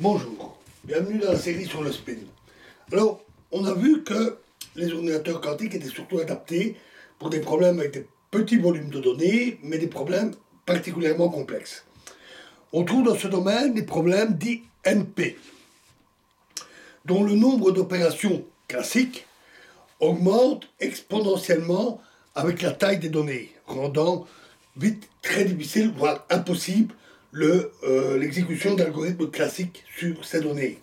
Bonjour, bienvenue dans la série sur le spin. Alors, on a vu que les ordinateurs quantiques étaient surtout adaptés pour des problèmes avec des petits volumes de données, mais des problèmes particulièrement complexes. On trouve dans ce domaine des problèmes dits NP, dont le nombre d'opérations classiques augmente exponentiellement avec la taille des données, rendant vite très difficile, voire impossible, l'exécution d'algorithmes classiques sur ces données.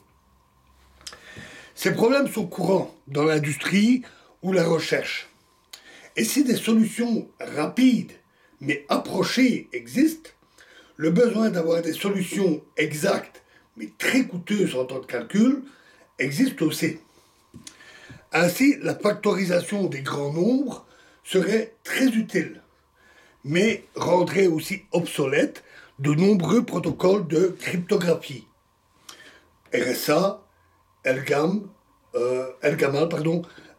Ces problèmes sont courants dans l'industrie ou la recherche. Et si des solutions rapides mais approchées existent, le besoin d'avoir des solutions exactes mais très coûteuses en temps de calcul existe aussi. Ainsi, la factorisation des grands nombres serait très utile, mais rendrait aussi obsolètes de nombreux protocoles de cryptographie. RSA, Elgamal,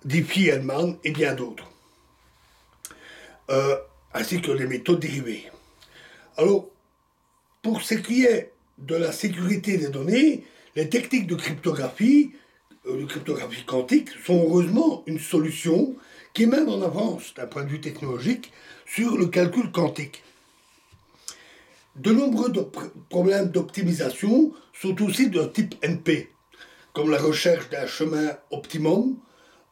Diffie-Hellman et bien d'autres. Ainsi que les méthodes dérivées. Alors, pour ce qui est de la sécurité des données, les techniques de cryptographie quantique sont heureusement une solution qui est même en avance d'un point de vue technologique sur le calcul quantique. De nombreux problèmes d'optimisation sont aussi de type NP, comme la recherche d'un chemin optimum,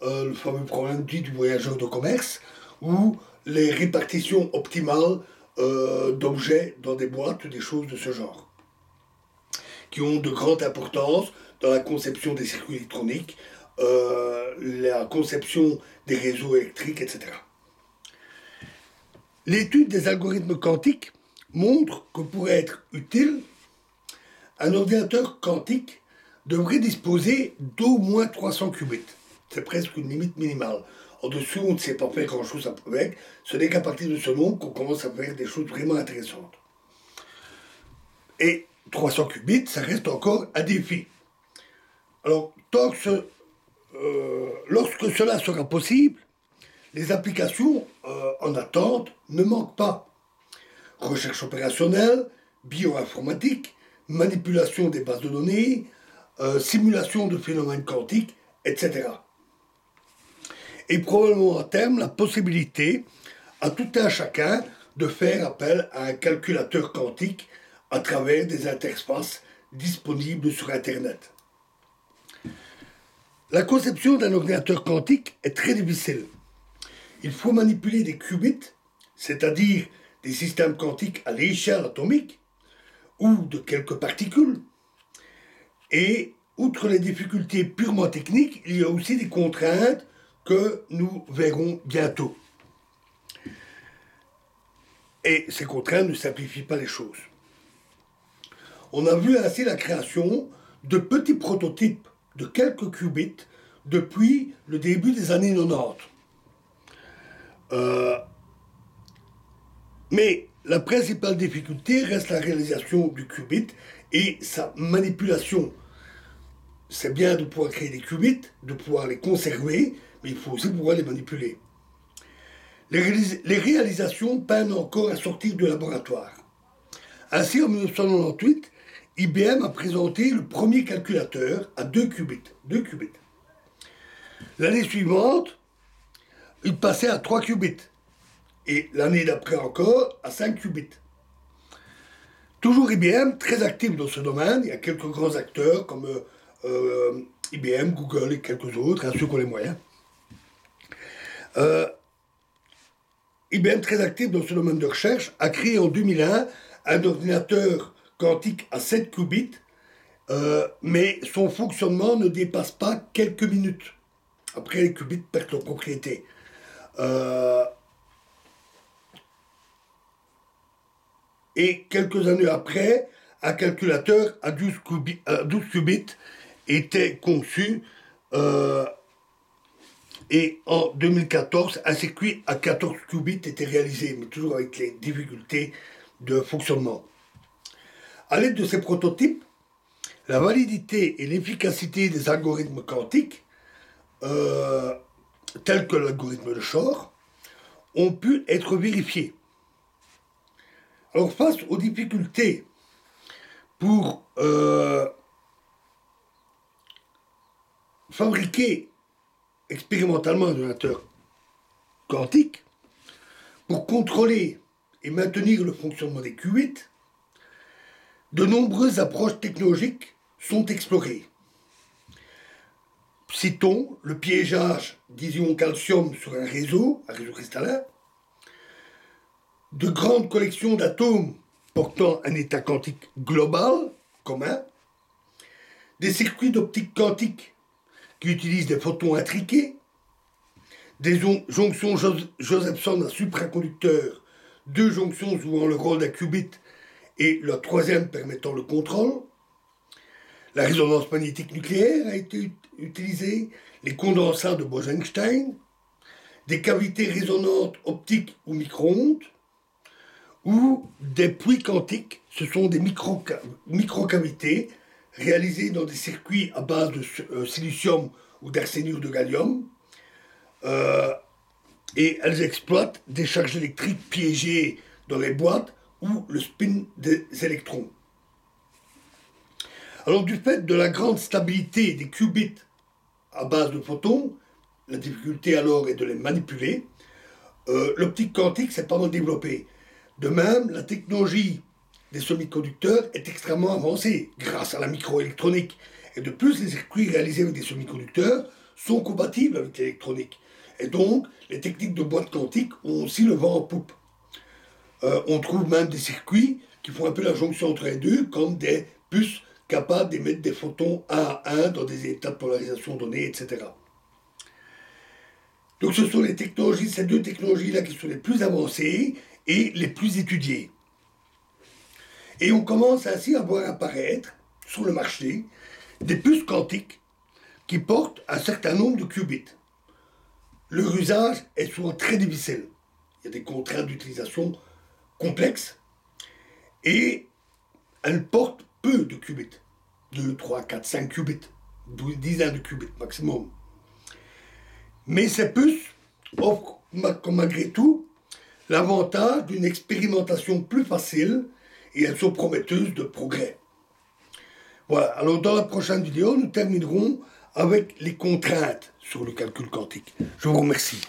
le fameux problème dit du voyageur de commerce, ou les répartitions optimales d'objets dans des boîtes ou des choses de ce genre, qui ont de grande importance dans la conception des circuits électroniques, la conception des réseaux électriques, etc. L'étude des algorithmes quantiques montre que pour être utile, un ordinateur quantique devrait disposer d'au moins 300 qubits. C'est presque une limite minimale. En dessous, on ne sait pas faire grand-chose avec. Ce n'est qu'à partir de ce nombre qu'on commence à faire des choses vraiment intéressantes. Et 300 qubits, ça reste encore un défi. Alors, lorsque cela sera possible, les applications en attente ne manquent pas. Recherche opérationnelle, bioinformatique, manipulation des bases de données, simulation de phénomènes quantiques, etc. Et probablement à terme la possibilité à tout un chacun de faire appel à un calculateur quantique à travers des interfaces disponibles sur Internet. La conception d'un ordinateur quantique est très difficile. Il faut manipuler des qubits, c'est-à-dire des systèmes quantiques à l'échelle atomique, ou de quelques particules. Et, outre les difficultés purement techniques, il y a aussi des contraintes que nous verrons bientôt. Et ces contraintes ne simplifient pas les choses. On a vu ainsi la création de petits prototypes de quelques qubits depuis le début des années 90. Mais la principale difficulté reste la réalisation du qubit et sa manipulation. C'est bien de pouvoir créer des qubits, de pouvoir les conserver, mais il faut aussi pouvoir les manipuler. Les réalisations peinent encore à sortir du laboratoire. Ainsi, en 1998, IBM a présenté le premier calculateur à 2 qubits. L'année suivante, il passait à 3 qubits. Et l'année d'après encore, à 5 qubits. Toujours IBM, très actif dans ce domaine. Il y a quelques grands acteurs comme IBM, Google et quelques autres, ceux qui ont les moyens. IBM, très actif dans ce domaine de recherche, a créé en 2001 un ordinateur quantique à 7 qubits, mais son fonctionnement ne dépasse pas quelques minutes. Après, les qubits perdent leur propriété. Et quelques années après, un calculateur à 12 qubits était conçu. Et en 2014, un circuit à 14 qubits était réalisé, mais toujours avec les difficultés de fonctionnement. À l'aide de ces prototypes, la validité et l'efficacité des algorithmes quantiques, tels que l'algorithme de Shor, ont pu être vérifiés. Alors face aux difficultés pour fabriqué expérimentalement un ordinateur quantique pour contrôler et maintenir le fonctionnement des qubits. De nombreuses approches technologiques sont explorées. Citons le piégeage d'ions calcium sur un réseau cristallin, de grandes collections d'atomes portant un état quantique global, commun, des circuits d'optique quantique qui utilisent des photons intriqués, des jonctions Josephson à supraconducteurs, deux jonctions jouant le rôle d'un qubit et la troisième permettant le contrôle. La résonance magnétique nucléaire a été utilisée, les condensats de Bose-Einstein, des cavités résonantes optiques ou micro-ondes, ou des puits quantiques, ce sont des microcavités réalisées dans des circuits à base de silicium ou d'arsénure de gallium, et elles exploitent des charges électriques piégées dans les boîtes ou le spin des électrons. Alors du fait de la grande stabilité des qubits à base de photons, la difficulté alors est de les manipuler, l'optique quantique s'est pas mal développée. De même, la technologie des semi-conducteurs est extrêmement avancée grâce à la microélectronique. Et de plus, les circuits réalisés avec des semi-conducteurs sont compatibles avec l'électronique. Et donc, les techniques de boîte quantique ont aussi le vent en poupe. On trouve même des circuits qui font un peu la jonction entre les deux, comme des puces capables d'émettre des photons 1 à 1 dans des états de polarisation donnés, etc. Donc ce sont ces deux technologies-là qui sont les plus avancées et les plus étudiées. Et on commence ainsi à voir apparaître sur le marché des puces quantiques qui portent un certain nombre de qubits. Leur usage est souvent très difficile. Il y a des contraintes d'utilisation complexes et elles portent peu de qubits. 2, 3, 4, 5 qubits, 12 dizaines de qubits maximum. Mais ces puces offrent malgré tout l'avantage d'une expérimentation plus facile et elles sont prometteuses de progrès. Voilà, alors dans la prochaine vidéo, nous terminerons avec les contraintes sur le calcul quantique. Je vous remercie.